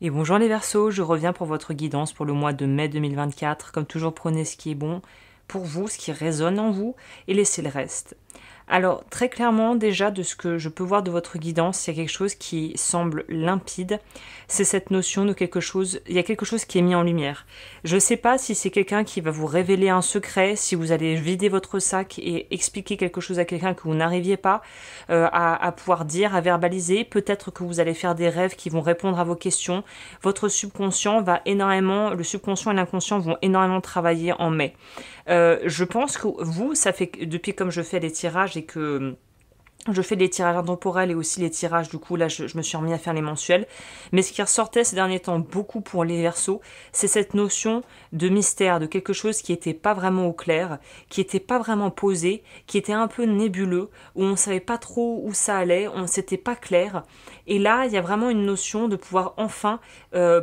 Et bonjour les Verseaux, je reviens pour votre guidance pour le mois de mai 2024. Comme toujours, prenez ce qui est bon pour vous, ce qui résonne en vous, et laissez le reste. Alors, très clairement, déjà, de ce que je peux voir de votre guidance, il y a quelque chose qui semble limpide. C'est cette notion de quelque chose, il y a quelque chose qui est mis en lumière. Je ne sais pas si c'est quelqu'un qui va vous révéler un secret, si vous allez vider votre sac et expliquer quelque chose à quelqu'un que vous n'arriviez pas à pouvoir dire, à verbaliser. Peut-être que vous allez faire des rêves qui vont répondre à vos questions. Votre subconscient va énormément, le subconscient et l'inconscient vont énormément travailler en mai. Je pense que vous, ça fait depuis comme je fais les tirages et que je fais les tirages intemporels et aussi les tirages, du coup là je me suis remis à faire les mensuels, mais ce qui ressortait ces derniers temps beaucoup pour les Verseaux, c'est cette notion de mystère, de quelque chose qui n'était pas vraiment au clair, qui n'était pas vraiment posé, qui était un peu nébuleux, où on ne savait pas trop où ça allait, on s'était pas clair, et là il y a vraiment une notion de pouvoir enfin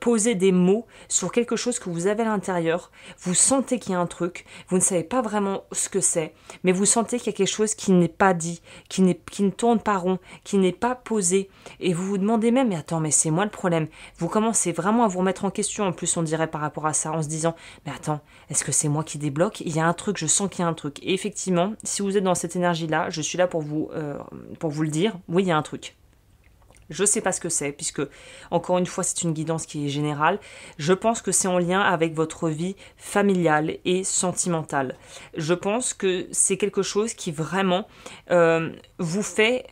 poser des mots sur quelque chose que vous avez à l'intérieur, vous sentez qu'il y a un truc, vous ne savez pas vraiment ce que c'est, mais vous sentez qu'il y a quelque chose qui n'est pas dit, qui ne tourne pas rond, qui n'est pas posé, et vous vous demandez même, mais attends, mais c'est moi le problème. Vous commencez vraiment à vous remettre en question, en plus on dirait par rapport à ça, en se disant, mais attends, est-ce que c'est moi qui débloque? Il y a un truc, je sens qu'il y a un truc. Et effectivement, si vous êtes dans cette énergie-là, je suis là pour vous le dire, oui, il y a un truc. Je ne sais pas ce que c'est, puisque, encore une fois, c'est une guidance qui est générale. Je pense que c'est en lien avec votre vie familiale et sentimentale. Je pense que c'est quelque chose qui vraiment vous fait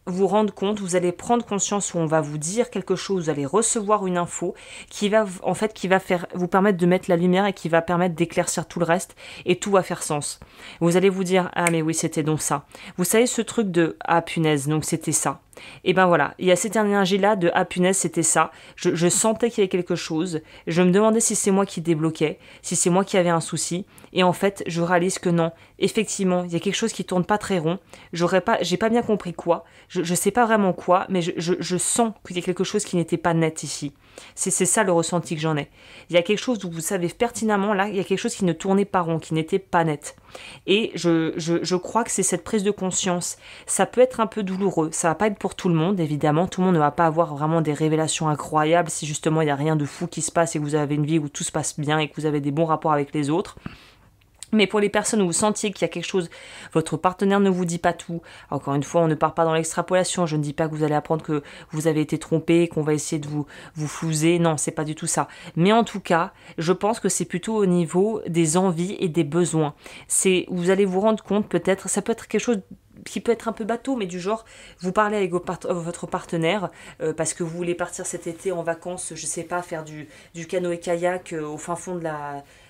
vous rendre compte, vous allez prendre conscience où on va vous dire quelque chose, vous allez recevoir une info qui va en fait qui va faire vous permettre de mettre la lumière et qui va permettre d'éclaircir tout le reste et tout va faire sens. Vous allez vous dire ah mais oui c'était donc ça. Vous savez ce truc de ah punaise donc c'était ça. Et ben voilà, il y a cette énergie-là de ah punaise, c'était ça. Je sentais qu'il y avait quelque chose. Je me demandais si c'est moi qui débloquais, si c'est moi qui avais un souci. Et en fait, je réalise que non. Effectivement, il y a quelque chose qui tourne pas très rond. J'ai pas bien compris quoi. Je sais pas vraiment quoi, mais je sens qu'il y a quelque chose qui n'était pas net ici. C'est ça le ressenti que j'en ai. Il y a quelque chose où vous savez pertinemment, là, il y a quelque chose qui ne tournait pas rond, qui n'était pas net. Et je crois que c'est cette prise de conscience. Ça peut être un peu douloureux. Ça va pas être pour tout le monde, évidemment. Tout le monde ne va pas avoir vraiment des révélations incroyables si justement il n'y a rien de fou qui se passe et que vous avez une vie où tout se passe bien et que vous avez des bons rapports avec les autres. Mais pour les personnes où vous sentiez qu'il y a quelque chose, votre partenaire ne vous dit pas tout. Encore une fois, on ne part pas dans l'extrapolation. Je ne dis pas que vous allez apprendre que vous avez été trompé, qu'on va essayer de vous flouser. Non, c'est pas du tout ça. Mais en tout cas, je pense que c'est plutôt au niveau des envies et des besoins. Vous allez vous rendre compte peut-être, ça peut être quelque chose qui peut être un peu bateau, mais du genre, vous parlez avec votre partenaire parce que vous voulez partir cet été en vacances, je sais pas, faire du canoë-kayak au fin fond de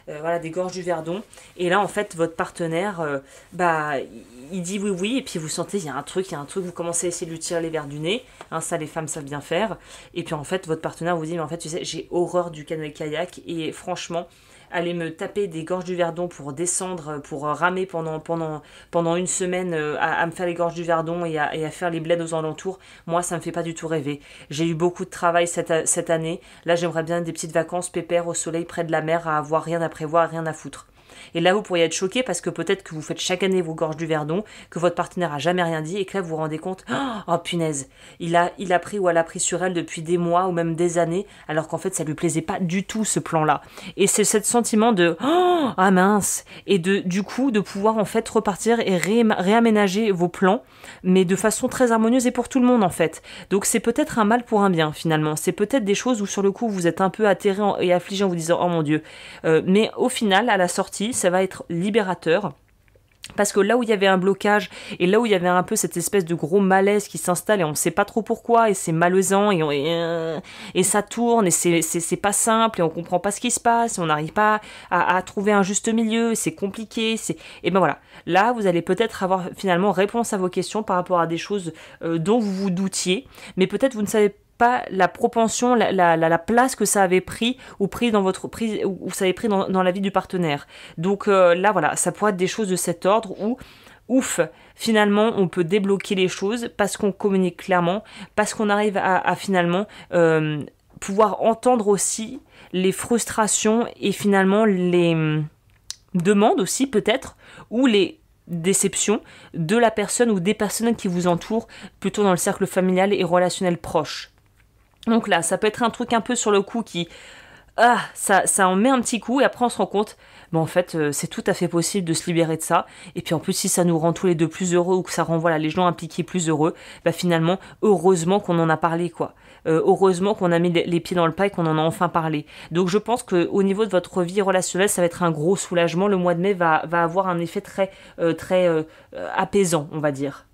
voilà, des gorges du Verdon. Et là, en fait, votre partenaire, il dit oui, oui, et puis vous sentez, il y a un truc, vous commencez à essayer de lui tirer les verres du nez. Hein, ça, les femmes savent bien faire. Et puis, en fait, votre partenaire vous dit, mais en fait, tu sais, j'ai horreur du canoë-kayak. Et franchement, aller me taper des gorges du Verdon pour descendre, pour ramer pendant une semaine à me faire les gorges du Verdon et à faire les bleds aux alentours, moi ça me fait pas du tout rêver. J'ai eu beaucoup de travail cette année, là j'aimerais bien des petites vacances pépères au soleil près de la mer à avoir rien à prévoir, rien à foutre. Et là, vous pourriez être choqué parce que peut-être que vous faites chaque année vos gorges du Verdon, que votre partenaire a jamais rien dit et que là, vous vous rendez compte, oh punaise, il a pris ou elle a pris sur elle depuis des mois ou même des années, alors qu'en fait, ça lui plaisait pas du tout ce plan-là. Et c'est ce sentiment de, ah mince, et du coup, de pouvoir en fait repartir et réaménager vos plans, mais de façon très harmonieuse et pour tout le monde en fait. Donc c'est peut-être un mal pour un bien finalement. C'est peut-être des choses où sur le coup, vous êtes un peu atterré et affligé en vous disant, oh mon Dieu. Mais au final, à la sortie, ça va être libérateur. Parce que là où il y avait un blocage et là où il y avait un peu cette espèce de gros malaise qui s'installe et on ne sait pas trop pourquoi et c'est malaisant et ça tourne et c'est pas simple et on comprend pas ce qui se passe et on n'arrive pas à trouver un juste milieu, c'est compliqué, et ben voilà. Là vous allez peut-être avoir finalement réponse à vos questions par rapport à des choses dont vous vous doutiez, mais peut-être vous ne savez pas la propension, la place que ça avait pris ou ça avait pris dans la vie du partenaire. Donc là voilà, ça pourrait être des choses de cet ordre où ouf, finalement on peut débloquer les choses parce qu'on communique clairement, parce qu'on arrive à finalement pouvoir entendre aussi les frustrations et finalement les demandes aussi peut-être ou les déceptions de la personne ou des personnes qui vous entourent plutôt dans le cercle familial et relationnel proche. Donc là, ça peut être un truc un peu sur le coup qui... Ah, ça en met un petit coup et après on se rend compte, mais en fait c'est tout à fait possible de se libérer de ça. Et puis en plus si ça nous rend tous les deux plus heureux ou que ça rend voilà, les gens impliqués plus heureux, bah finalement heureusement qu'on en a parlé quoi. Heureusement qu'on a mis les pieds dans le plat et qu'on en a enfin parlé. Donc je pense qu'au niveau de votre vie relationnelle ça va être un gros soulagement. Le mois de mai va avoir un effet très apaisant on va dire.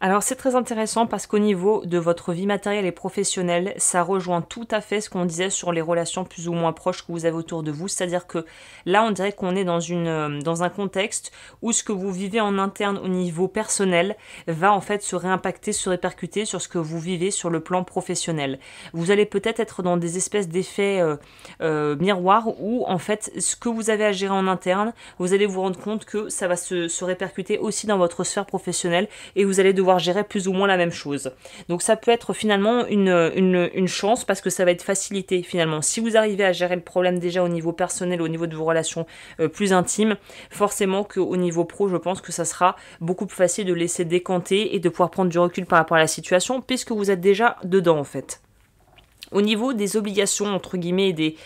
Alors c'est très intéressant parce qu'au niveau de votre vie matérielle et professionnelle, ça rejoint tout à fait ce qu'on disait sur les relations plus ou moins proches que vous avez autour de vous. C'est-à-dire que là, on dirait qu'on est dans un contexte où ce que vous vivez en interne au niveau personnel va en fait se réimpacter, se répercuter sur ce que vous vivez sur le plan professionnel. Vous allez peut-être être dans des espèces d'effets miroirs où en fait ce que vous avez à gérer en interne, vous allez vous rendre compte que ça va se répercuter aussi dans votre sphère professionnelle et vous allez devoir gérer plus ou moins la même chose. Donc ça peut être finalement une chance parce que ça va être facilité finalement. Si vous arrivez à gérer le problème déjà au niveau personnel, au niveau de vos relations plus intimes, forcément qu'au niveau pro, je pense que ça sera beaucoup plus facile de laisser décanter et de pouvoir prendre du recul par rapport à la situation puisque vous êtes déjà dedans en fait. Au niveau des obligations, entre guillemets, des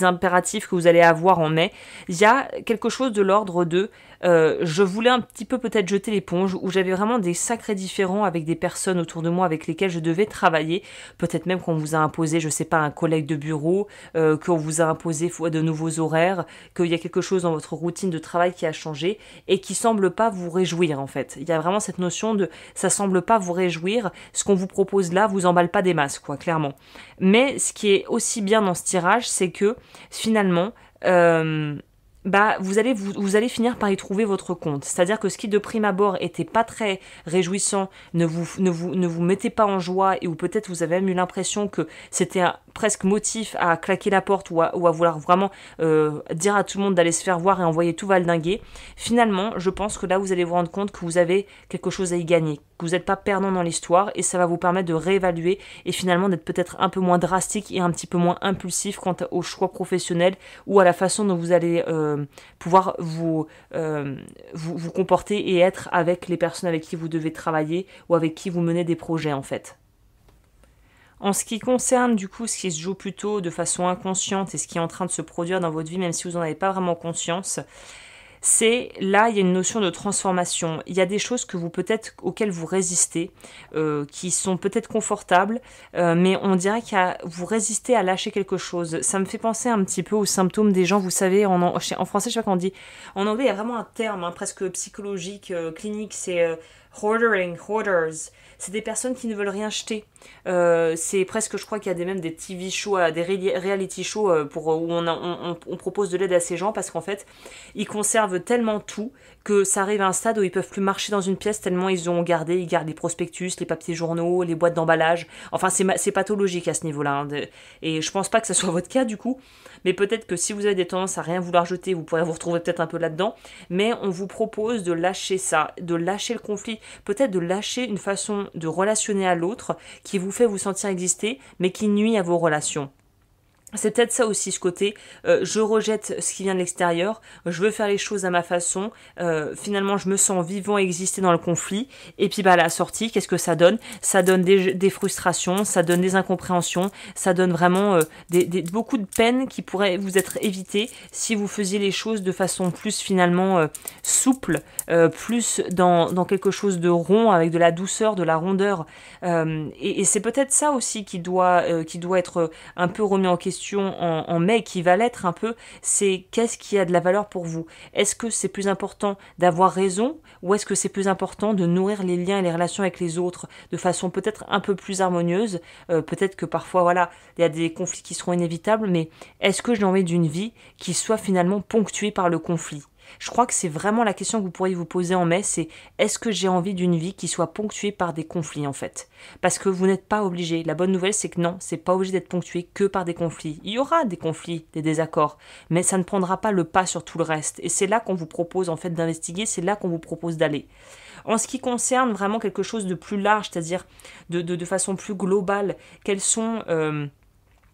impératifs que vous allez avoir en mai, il y a quelque chose de l'ordre de je voulais un petit peu peut-être jeter l'éponge, où j'avais vraiment des sacrés différends avec des personnes autour de moi avec lesquelles je devais travailler, peut-être même qu'on vous a imposé, je sais pas, un collègue de bureau, qu'on vous a imposé de nouveaux horaires, qu'il y a quelque chose dans votre routine de travail qui a changé et qui semble pas vous réjouir en fait. Il y a vraiment cette notion de ça semble pas vous réjouir, ce qu'on vous propose là vous emballe pas des masses quoi, clairement. Mais ce qui est aussi bien dans ce tirage, c'est que finalement, vous allez finir par y trouver votre compte. C'est-à-dire que ce qui de prime abord était pas très réjouissant, ne vous mettez pas en joie et ou peut-être vous avez même eu l'impression que c'était presque motif à claquer la porte ou à vouloir vraiment dire à tout le monde d'aller se faire voir et envoyer tout valdinguer. Finalement, je pense que là vous allez vous rendre compte que vous avez quelque chose à y gagner, que vous n'êtes pas perdant dans l'histoire et ça va vous permettre de réévaluer et finalement d'être peut-être un peu moins drastique et un petit peu moins impulsif quant au choix professionnel ou à la façon dont vous allez pouvoir vous comporter et être avec les personnes avec qui vous devez travailler ou avec qui vous menez des projets en fait. En ce qui concerne du coup ce qui se joue plutôt de façon inconsciente et ce qui est en train de se produire dans votre vie même si vous n'en avez pas vraiment conscience, c'est là il y a une notion de transformation. Il y a des choses que vous peut-être auxquelles vous résistez, qui sont peut-être confortables, mais on dirait que vous résistez à lâcher quelque chose. Ça me fait penser un petit peu aux symptômes des gens, vous savez, en français je sais pas comment on dit. En anglais il y a vraiment un terme presque psychologique, clinique, c'est hoarders. C'est des personnes qui ne veulent rien jeter. C'est presque, je crois qu'il y a même des TV shows, des reality shows où on propose de l'aide à ces gens parce qu'en fait, ils conservent tellement tout que ça arrive à un stade où ils peuvent plus marcher dans une pièce tellement ils gardent les prospectus, les papiers journaux, les boîtes d'emballage. Enfin, c'est pathologique à ce niveau-là. Et je pense pas que ce soit votre cas du coup. Mais peut-être que si vous avez des tendances à rien vouloir jeter, vous pourrez vous retrouver peut-être un peu là-dedans. Mais on vous propose de lâcher ça, de lâcher le conflit, peut-être de lâcher une façon de relationner à l'autre qui vous fait vous sentir exister, mais qui nuit à vos relations. C'est peut-être ça aussi, ce côté, je rejette ce qui vient de l'extérieur, je veux faire les choses à ma façon, finalement je me sens vivant et exister dans le conflit, et puis à la sortie, qu'est-ce que ça donne? Ça donne des frustrations, ça donne des incompréhensions, ça donne vraiment beaucoup de peines qui pourraient vous être évitées si vous faisiez les choses de façon plus finalement souple, plus dans quelque chose de rond, avec de la douceur, de la rondeur, et c'est peut-être ça aussi qui doit être un peu remis en question en mai, qui va l'être un peu, c'est qu'est-ce qui a de la valeur pour vous? Est-ce que c'est plus important d'avoir raison ou est-ce que c'est plus important de nourrir les liens et les relations avec les autres de façon peut-être un peu plus harmonieuse? Peut-être que parfois, voilà, il y a des conflits qui seront inévitables, mais est-ce que j'ai envie d'une vie qui soit finalement ponctuée par le conflit? Je crois que c'est vraiment la question que vous pourriez vous poser en mai, c'est est-ce que j'ai envie d'une vie qui soit ponctuée par des conflits en fait? Parce que vous n'êtes pas obligé. La bonne nouvelle c'est que non, c'est pas obligé d'être ponctué que par des conflits. Il y aura des conflits, des désaccords, mais ça ne prendra pas le pas sur tout le reste. Et c'est là qu'on vous propose en fait d'investiguer, c'est là qu'on vous propose d'aller. En ce qui concerne vraiment quelque chose de plus large, c'est-à-dire de façon plus globale, quels sont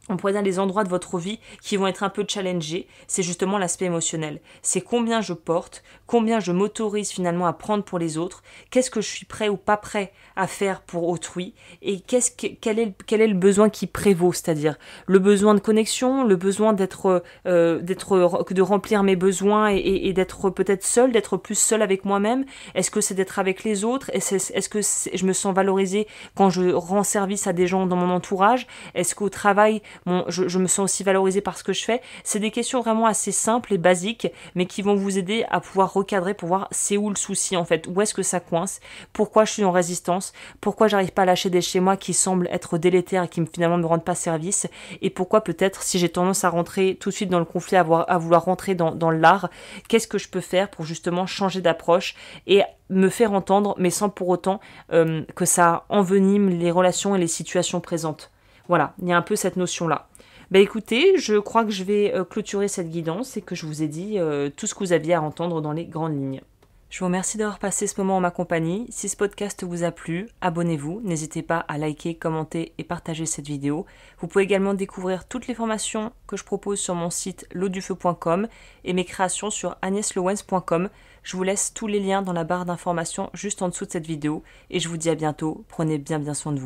on pourrait dire les endroits de votre vie qui vont être un peu challengés, c'est justement l'aspect émotionnel. C'est combien je porte, combien je m'autorise finalement à prendre pour les autres, qu'est-ce que je suis prêt ou pas prêt à faire pour autrui, et quel est le besoin qui prévaut, c'est-à-dire le besoin de connexion, le besoin de remplir mes besoins et d'être peut-être seul, d'être plus seul avec moi-même. Est-ce que c'est d'être avec les autres? Est-ce que je me sens valorisée quand je rends service à des gens dans mon entourage? Est-ce qu'au travail, je me sens aussi valorisée par ce que je fais? C'est des questions vraiment assez simples et basiques, mais qui vont vous aider à pouvoir recadrer pour voir c'est où le souci en fait, où est-ce que ça coince, pourquoi je suis en résistance, pourquoi j'arrive pas à lâcher des schémas qui semblent être délétères et qui finalement me rendent pas service, et pourquoi peut-être si j'ai tendance à rentrer tout de suite dans le conflit, à vouloir rentrer dans l'art, qu'est-ce que je peux faire pour justement changer d'approche et me faire entendre, mais sans pour autant que ça envenime les relations et les situations présentes. Voilà, il y a un peu cette notion-là. Écoutez, je crois que je vais clôturer cette guidance et que je vous ai dit tout ce que vous aviez à entendre dans les grandes lignes. Je vous remercie d'avoir passé ce moment en ma compagnie. Si ce podcast vous a plu, abonnez-vous. N'hésitez pas à liker, commenter et partager cette vidéo. Vous pouvez également découvrir toutes les formations que je propose sur mon site lodufeu.com et mes créations sur agneslowens.com. Je vous laisse tous les liens dans la barre d'informations juste en dessous de cette vidéo et je vous dis à bientôt. Prenez bien soin de vous.